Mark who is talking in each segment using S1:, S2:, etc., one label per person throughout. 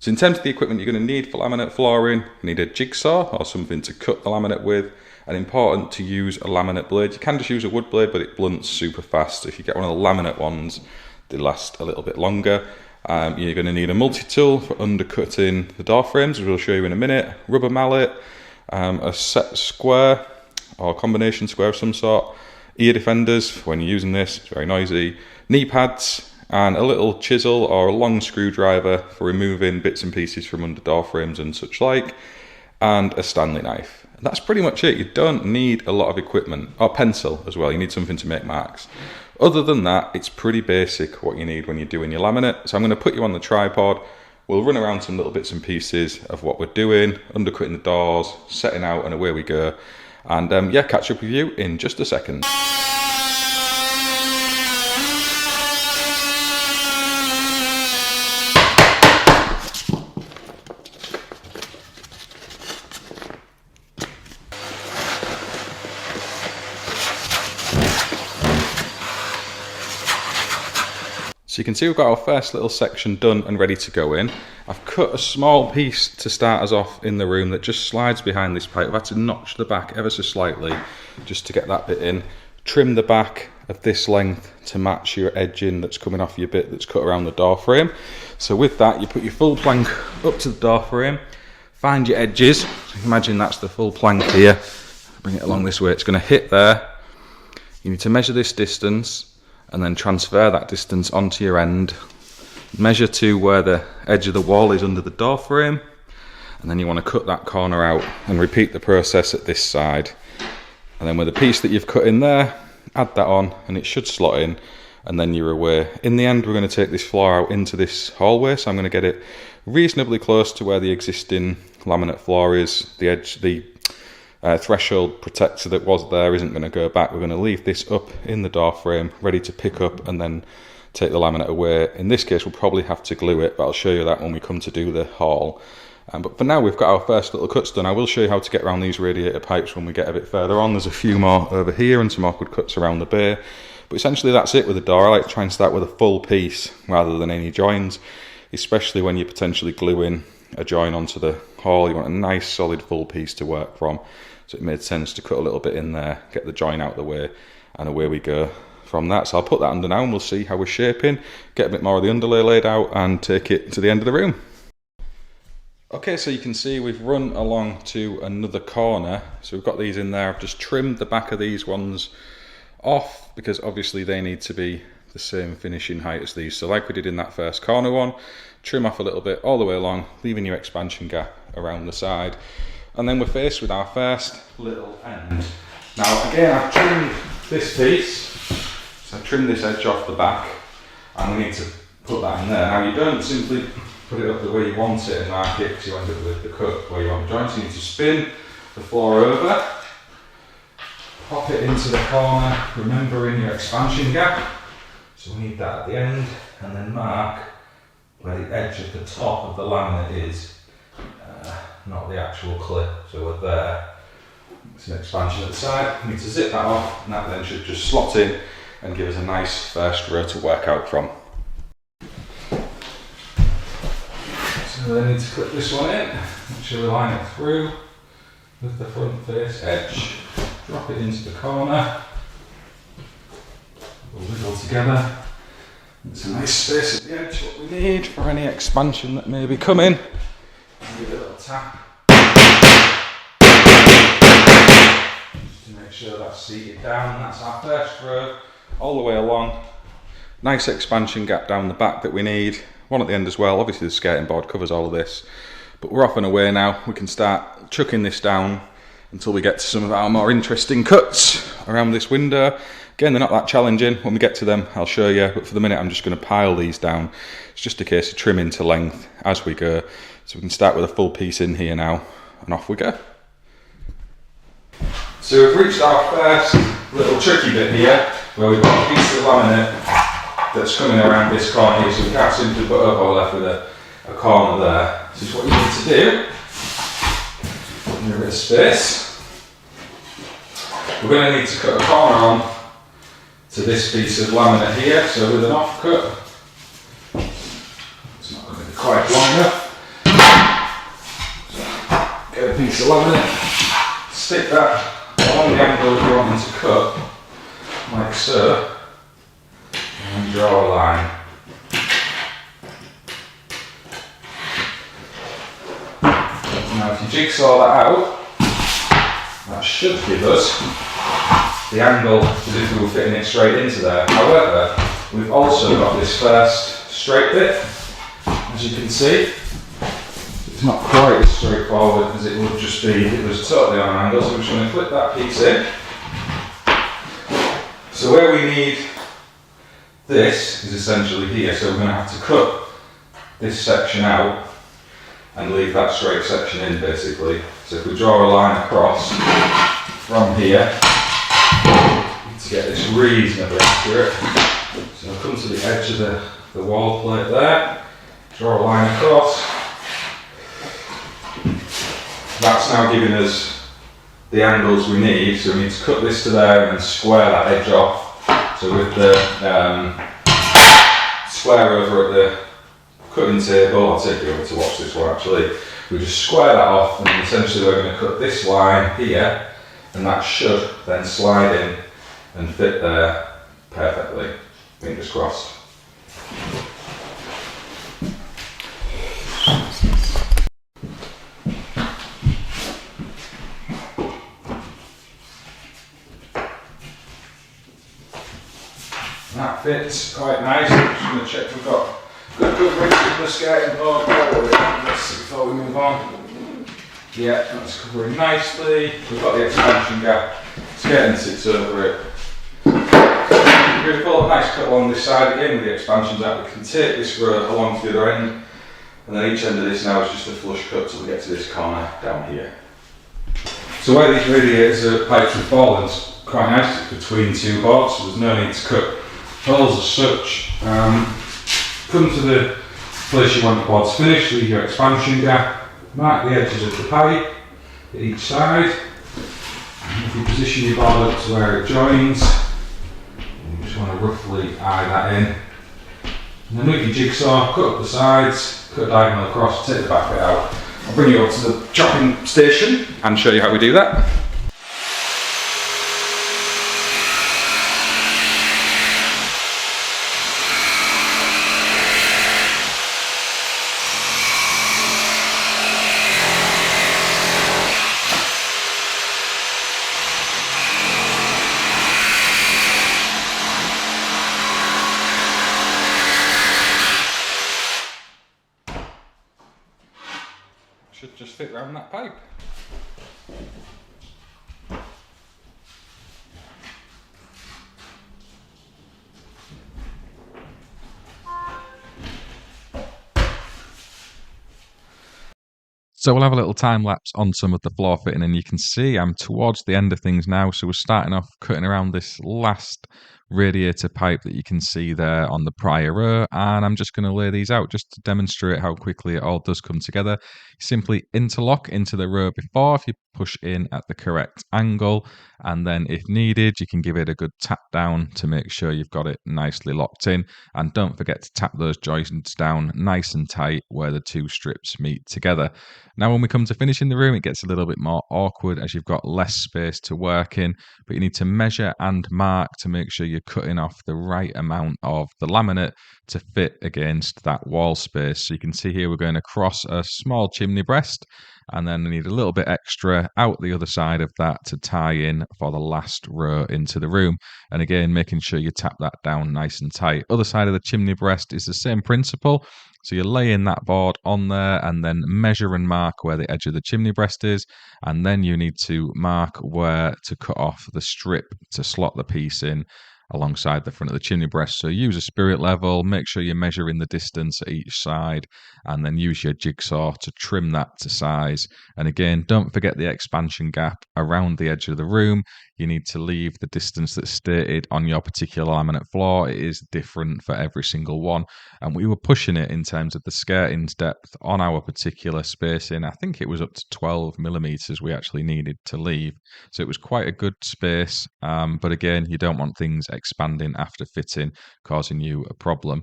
S1: So in terms of the equipment you're going to need for laminate flooring, you need a jigsaw or something to cut the laminate with, and important to use a laminate blade. You can just use a wood blade, but it blunts super fast. So if you get one of the laminate ones, they last a little bit longer. You're going to need a multi-tool for undercutting the door frames, which we'll show you in a minute, rubber mallet, a set square or combination square of some sort, ear defenders when you're using this, it's very noisy, knee pads, and a little chisel or a long screwdriver for removing bits and pieces from under door frames and such like, and a Stanley knife. And that's pretty much it. You don't need a lot of equipment, or pencil as well. You need something to make marks. Other than that, it's pretty basic what you need when you're doing your laminate. So I'm going to put you on the tripod. We'll run around some little bits and pieces of what we're doing, undercutting the doors, setting out, and away we go. And yeah, catch up with you in just a second. So you can see we've got our first little section done and ready to go in. I've cut a small piece to start us off in the room that just slides behind this pipe. I've had to notch the back ever so slightly just to get that bit in. Trim the back of this length to match your edging that's coming off your bit that's cut around the door frame. So with that, you put your full plank up to the door frame, find your edges. Imagine that's the full plank here. Bring it along this way, it's going to hit there. You need to measure this distance and then transfer that distance onto your end. Measure to where the edge of the wall is under the door frame, and then you want to cut that corner out and repeat the process at this side. And then with the piece that you've cut in there, add that on and it should slot in, and then you're away. In the end, we're going to take this floor out into this hallway, so I'm going to get it reasonably close to where the existing laminate floor is. The edge, the threshold protector that was there isn't going to go back. We're going to leave this up in the door frame, ready to pick up and then take the laminate away. In this case, we'll probably have to glue it, but I'll show you that when we come to do the haul. But for now, we've got our first little cuts done. I will show you how to get around these radiator pipes when we get a bit further on. There's a few more over here and some awkward cuts around the bay. But essentially that's it with the door. I like to try and start with a full piece rather than any joins, especially when you're potentially gluing a join onto the haul. You want a nice solid full piece to work from. So it made sense to cut a little bit in there, get the join out of the way, and away we go from that. So I'll put that under now and we'll see how we're shaping, get a bit more of the underlay laid out and take it to the end of the room. Okay, so you can see we've run along to another corner. So we've got these in there. I've just trimmed the back of these ones off because obviously they need to be the same finishing height as these. So like we did in that first corner one, trim off a little bit all the way along, leaving your expansion gap around the side. And then we're faced with our first little end. Now again, I've trimmed this piece, so I've trimmed this edge off the back, and we need to put that in there. Now you don't simply put it up the way you want it and mark it, because you end up with the cut where you want the joint. So you need to spin the floor over, pop it into the corner, remembering your expansion gap. So we need that at the end, and then mark where the edge of the top of the laminate is. Not the actual clip, so we're there. It's an expansion at the side. We need to zip that off, and that then should just slot in and give us a nice first row to work out from. So then I need to clip this one in, make sure we line it through with the front face edge. Drop it into the corner. We'll wiggle together. It's a nice space at the edge, what we need for any expansion that may be coming. Give it a little tap just to make sure that's seated down. That's our first row all the way along. Nice expansion gap down the back that we need. One at the end as well. Obviously the skirting board covers all of this, but we're off and away now. We can start chucking this down until we get to some of our more interesting cuts around this window. Again, they're not that challenging. When we get to them, I'll show you, but for the minute I'm just going to pile these down. It's just a case of trimming to length as we go. So we can start with a full piece in here now, and off we go. So we've reached our first little tricky bit here, where we've got a piece of laminate that's coming around this corner here, so we can't simply put up or left with a corner there. This is what you need to do. Give me a bit of space. We're going to need to cut a corner on to this piece of laminate here, so with an offcut, it's not going to be quite long enough. piece of laminate, stick that along the angle you're wanting to cut, like so, and draw a line. Now if you jigsaw that out, that should give us the angle as if we were fitting it straight into there. However, we've also got this first straight bit, as you can see. It's not quite as straightforward as it would just be if it was totally on an angle, so we're just going to clip that piece in. So where we need this is essentially here, so we're going to have to cut this section out and leave that straight section in basically. So if we draw a line across from here to get this reasonably accurate, so I'll come to the edge of the wall plate there, draw a line across. That's now giving us the angles we need, so we need to cut this to there and square that edge off. So with the square over at the cutting table, I'll take you over to watch this one actually, we just square that off and then essentially we're going to cut this line here and that should then slide in and fit there perfectly, fingers crossed. That fits quite nicely. I'm just going to check we've got good coverage in the skirting board before we move on. Yeah, that's covering nicely. We've got the expansion gap. Skirting sits over it. We're going to pull a nice cut along this side again with the expansion gap. We can take this row along to the other end, and then each end of this now is just a flush cut till we get to this corner down here. So where these radiators are pipes are falling, it's quite nice between two boards, so there's no need to cut holes as such. Come to the place you want the board to finish, leave your expansion gap, mark the edges of the pipe at each side. And if you position your board up to where it joins, you just want to roughly eye that in. And then with your jigsaw, cut up the sides, cut a diagonal across, take the back bit out. I'll bring you up to the chopping station and show you how we do that. Should just fit around that pipe. So we'll have a little time lapse on some of the floor fitting, and you can see I'm towards the end of things now. So we're starting off cutting around this last radiator pipe that you can see there on the prior row, and I'm just going to lay these out just to demonstrate how quickly it all does come together. Simply interlock into the row before if you push in at the correct angle, and then if needed you can give it a good tap down to make sure you've got it nicely locked in, and don't forget to tap those joints down nice and tight where the two strips meet together. Now when we come to finishing the room, it gets a little bit more awkward as you've got less space to work in, but you need to measure and mark to make sure you're cutting off the right amount of the laminate to fit against that wall space. So you can see here we're going across a small chimney breast, and then we need a little bit extra out the other side of that to tie in for the last row into the room. And again, making sure you tap that down nice and tight. Other side of the chimney breast is the same principle. So you're laying that board on there and then measure and mark where the edge of the chimney breast is, and then you need to mark where to cut off the strip to slot the piece in alongside the front of the chimney breast. So use a spirit level, make sure you're measuring the distance at each side, and then use your jigsaw to trim that to size. And again, don't forget the expansion gap around the edge of the room. you need to leave the distance that's stated on your particular laminate floor. It is different for every single one, and we were pushing it in terms of the skirting's depth on our particular spacing. I think it was up to 12 millimeters we actually needed to leave, so it was quite a good space, but again, you don't want things expanding after fitting, causing you a problem.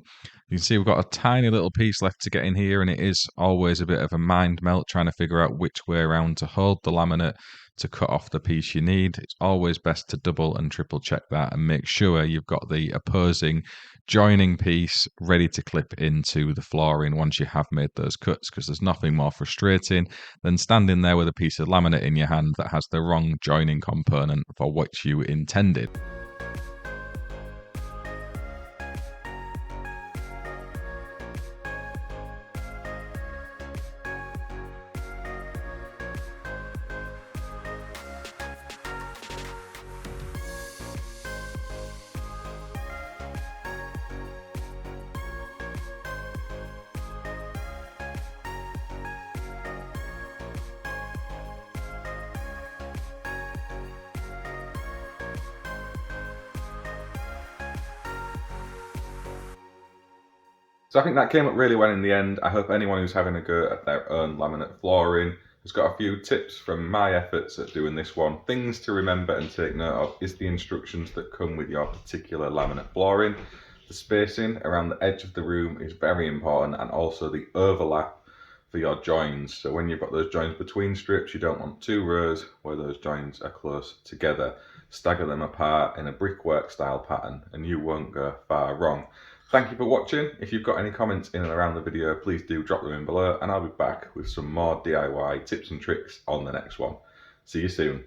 S1: You can see we've got a tiny little piece left to get in here, and it is always a bit of a mind melt trying to figure out which way around to hold the laminate to cut off the piece you need. It's always best to double and triple check that and make sure you've got the opposing joining piece ready to clip into the flooring once you have made those cuts, because there's nothing more frustrating than standing there with a piece of laminate in your hand that has the wrong joining component for what you intended.
S2: So I think that came up really well in the end. I hope anyone who's having a go at their own laminate flooring has got a few tips from my efforts at doing this one. Things to remember and take note of is the instructions that come with your particular laminate flooring. The spacing around the edge of the room is very important, and also the overlap for your joins. So when you've got those joins between strips, you don't want two rows where those joins are close together. Stagger them apart in a brickwork style pattern and you won't go far wrong. Thank you for watching. If you've got any comments in and around the video, please do drop them in below, and I'll be back with some more DIY tips and tricks on the next one. See you soon.